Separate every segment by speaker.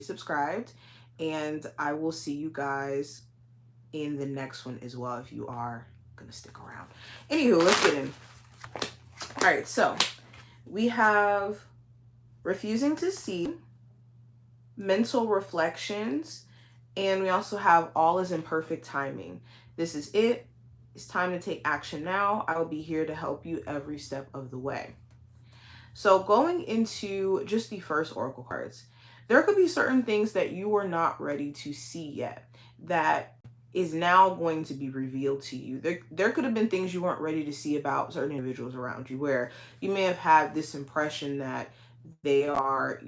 Speaker 1: subscribed, and I will see you guys in the next one as well if you are gonna stick around. Anywho, let's get in. All right, so we have refusing to see, mental reflections, and we also have all is in perfect timing. This is it. It's time to take action now. I will be here to help you every step of the way. So, going into just the first oracle cards, there could be certain things that you are not ready to see yet that is now going to be revealed to you. There could have been things you weren't ready to see about certain individuals around you, where you may have had this impression that they are,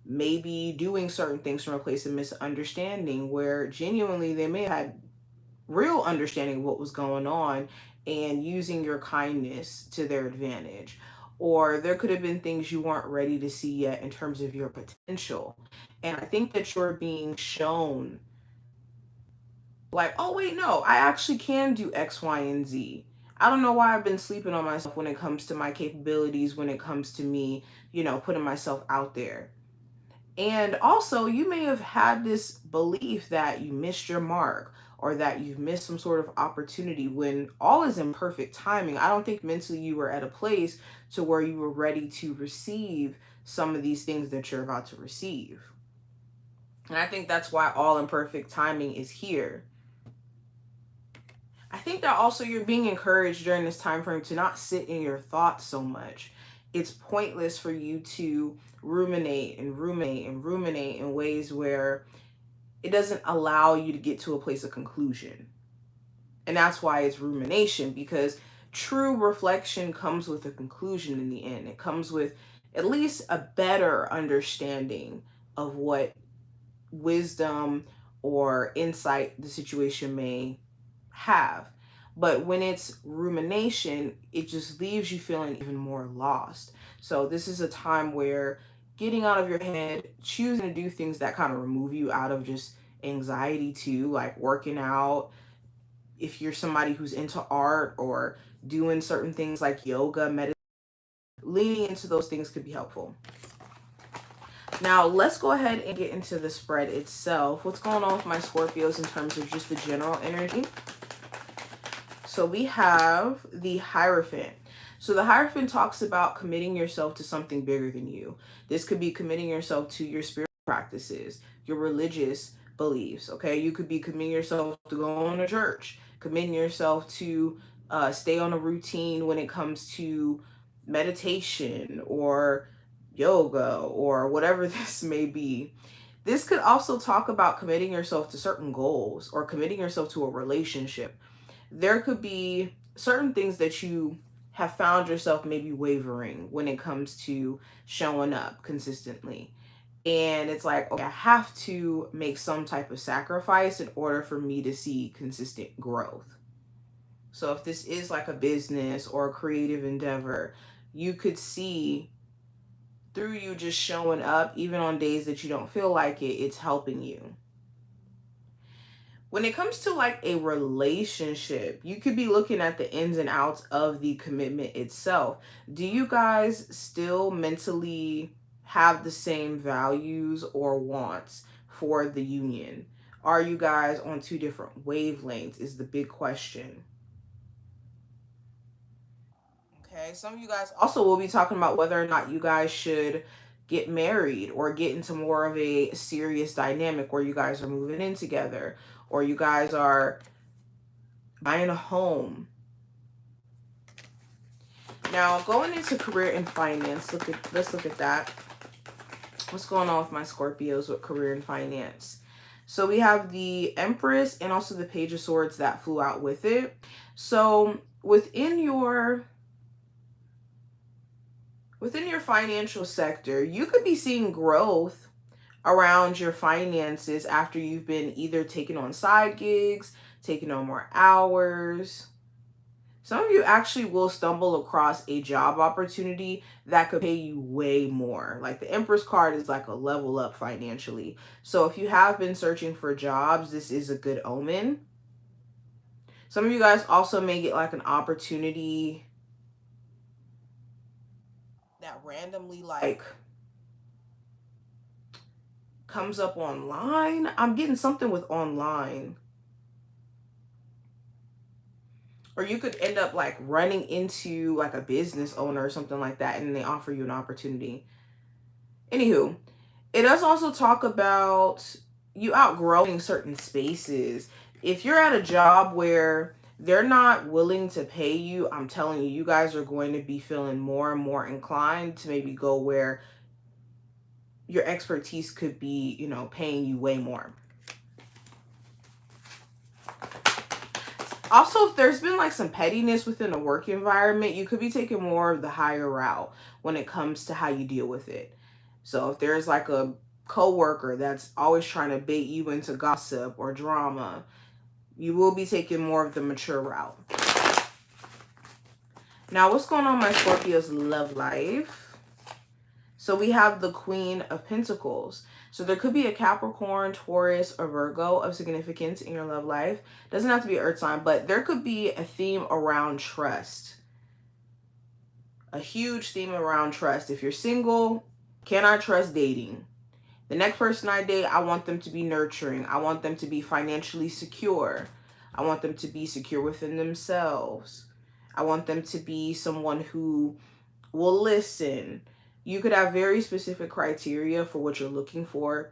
Speaker 1: maybe doing certain things from a place of misunderstanding, where genuinely they may have had real understanding of what was going on and using your kindness to their advantage. Or there could have been things you weren't ready to see yet in terms of your potential. And I think that you're being shown, like, oh, wait, no, I actually can do X, Y, and Z. I don't know why I've been sleeping on myself when it comes to my capabilities, when it comes to me, putting myself out there. And also, you may have had this belief that you missed your mark or that you've missed some sort of opportunity when all is in perfect timing. I don't think mentally you were at a place to where you were ready to receive some of these things that you're about to receive. And I think that's why all in perfect timing is here. I think that also you're being encouraged during this time frame to not sit in your thoughts so much. It's pointless for you to ruminate and ruminate and ruminate in ways where it doesn't allow you to get to a place of conclusion. And that's why it's rumination, because true reflection comes with a conclusion in the end. It comes with at least a better understanding of what wisdom or insight the situation may have. But when it's rumination, it just leaves you feeling even more lost. So this is a time where getting out of your head, choosing to do things that kind of remove you out of just anxiety too, like working out. If you're somebody who's into art or doing certain things like yoga, meditation, leaning into those things could be helpful. Now, let's go ahead and get into the spread itself. What's going on with my Scorpios in terms of just the general energy? So we have the Hierophant. So the Hierophant talks about committing yourself to something bigger than you. This could be committing yourself to your spiritual practices, your religious beliefs, okay? You could be committing yourself to going to church, committing yourself to stay on a routine when it comes to meditation or yoga or whatever this may be. This could also talk about committing yourself to certain goals or committing yourself to a relationship. There could be certain things that you have found yourself maybe wavering when it comes to showing up consistently. And it's like, okay, I have to make some type of sacrifice in order for me to see consistent growth. So if this is like a business or a creative endeavor, you could see through you just showing up, even on days that you don't feel like it, it's helping you. When it comes to like a relationship, you could be looking at the ins and outs of the commitment itself. Do you guys still mentally have the same values or wants for the union? Are you guys on two different wavelengths is the big question. Okay, some of you guys also will be talking about whether or not you guys should get married or get into more of a serious dynamic where you guys are moving in together or you guys are buying a home. Now, going into career and finance, let's look at that. What's going on with my Scorpios with career and finance? So we have the Empress and also the Page of Swords that flew out with it. So within your financial sector, you could be seeing growth around your finances after you've been either taking on side gigs, taking on more hours. Some of you actually will stumble across a job opportunity that could pay you way more. Like the Empress card is like a level up financially. So if you have been searching for jobs, this is a good omen. Some of you guys also may get like an opportunity that randomly like comes up online. I'm getting something with online. Or you could end up like running into like a business owner or something like that, and they offer you an opportunity. Anywho, it does also talk about you outgrowing certain spaces. If you're at a job where they're not willing to pay you, I'm telling you, you guys are going to be feeling more and more inclined to maybe go where your expertise could be, you know, paying you way more. Also, if there's been like some pettiness within a work environment, you could be taking more of the higher route when it comes to how you deal with it. So if there's like a coworker that's always trying to bait you into gossip or drama, you will be taking more of the mature route. Now, what's going on in my Scorpio's love life? So we have the Queen of Pentacles. So there could be a Capricorn, Taurus, or Virgo of significance in your love life. Doesn't have to be an earth sign, but there could be a theme around trust. A huge theme around trust. If you're single, can I trust dating? The next person I date, I want them to be nurturing. I want them to be financially secure. I want them to be secure within themselves. I want them to be someone who will listen. You could have very specific criteria for what you're looking for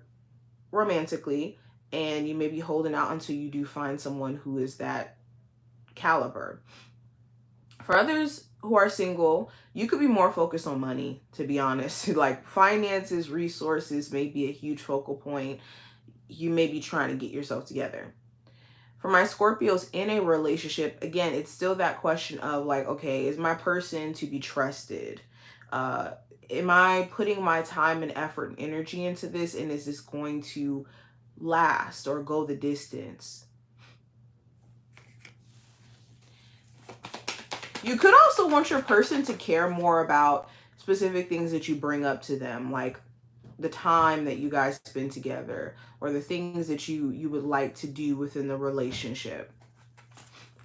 Speaker 1: romantically, and you may be holding out until you do find someone who is that caliber. For others who are single, you could be more focused on money, to be honest. Like finances, resources may be a huge focal point. You may be trying to get yourself together. For my Scorpios in a relationship, again, it's still that question of like, okay, is my person to be trusted? Am I putting my time and effort and energy into this, and is this going to last or go the distance? You could also want your person to care more about specific things that you bring up to them, like the time that you guys spend together or the things that you would like to do within the relationship,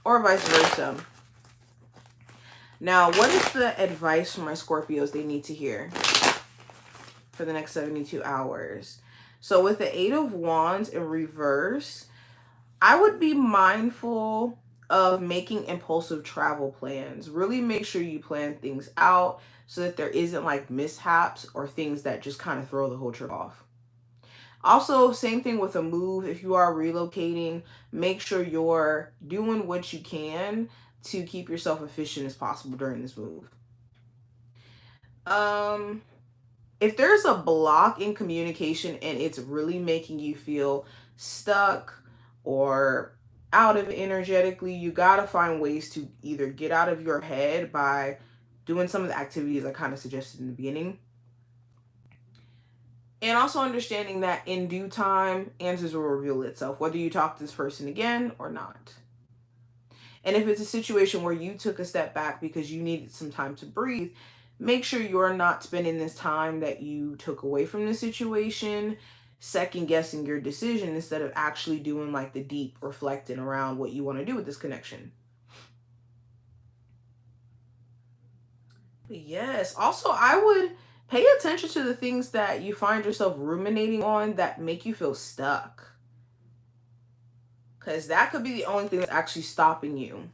Speaker 1: or vice versa. Now, what is the advice for my Scorpios they need to hear for the next 72 hours? So with the Eight of Wands in reverse, I would be mindful of making impulsive travel plans. Really make sure you plan things out so that there isn't like mishaps or things that just kind of throw the whole trip off. Also, same thing with a move. If you are relocating, make sure you're doing what you can to keep yourself efficient as possible during this move. If there's a block in communication and it's really making you feel stuck or out of it energetically, you gotta find ways to either get out of your head by doing some of the activities I kind of suggested in the beginning. And also understanding that in due time, answers will reveal itself, whether you talk to this person again or not. And if it's a situation where you took a step back because you needed some time to breathe, make sure you're not spending this time that you took away from the situation second guessing your decision instead of actually doing like the deep reflecting around what you want to do with this connection. But yes, also I would pay attention to the things that you find yourself ruminating on that make you feel stuck. Because that could be the only thing that's actually stopping you.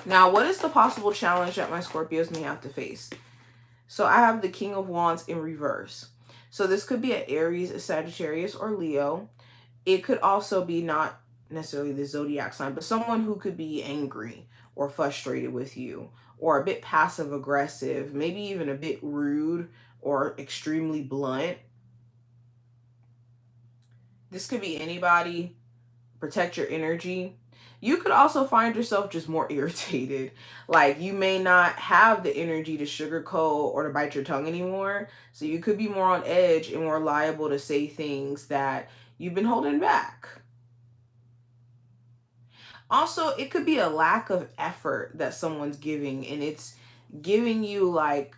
Speaker 1: Now, what is the possible challenge that my Scorpios may have to face? So I have the King of Wands in reverse. So this could be an Aries, a Sagittarius, or Leo. It could also be not necessarily the zodiac sign, but someone who could be angry or frustrated with you, or a bit passive aggressive, maybe even a bit rude or extremely blunt. This could be anybody. Protect your energy. You could also find yourself just more irritated. Like you may not have the energy to sugarcoat or to bite your tongue anymore. So you could be more on edge and more liable to say things that you've been holding back. Also, it could be a lack of effort that someone's giving, and it's giving you like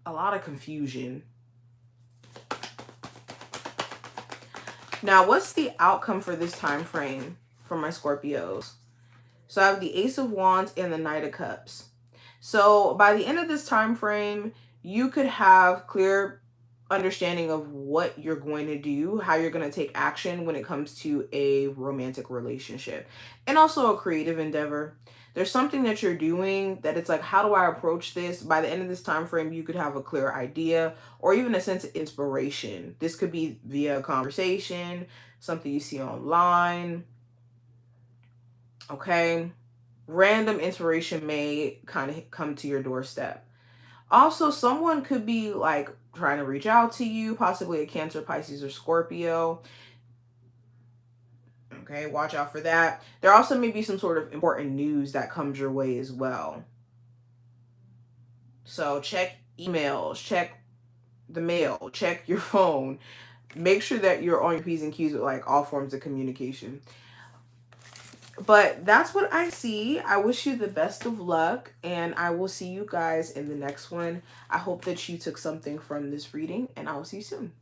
Speaker 1: a lot of confusion. Now, what's the outcome for this time frame for my Scorpios? So I have the Ace of Wands and the Knight of Cups. So by the end of this time frame, you could have clear understanding of what you're going to do, how you're going to take action when it comes to a romantic relationship, and also a creative endeavor. There's something that you're doing that it's like, how do I approach this? By the end of this time frame, you could have a clear idea or even a sense of inspiration. This could be via a conversation, something you see online, okay? Random inspiration may kind of come to your doorstep. Also, someone could be like trying to reach out to you, possibly a Cancer, Pisces, or Scorpio. Okay, watch out for that. There also may be some sort of important news that comes your way as well. So check emails, check the mail, check your phone. Make sure that you're on your P's and Q's with like all forms of communication. But that's what I see. I wish you the best of luck, and I will see you guys in the next one. I hope that you took something from this reading, and I will see you soon.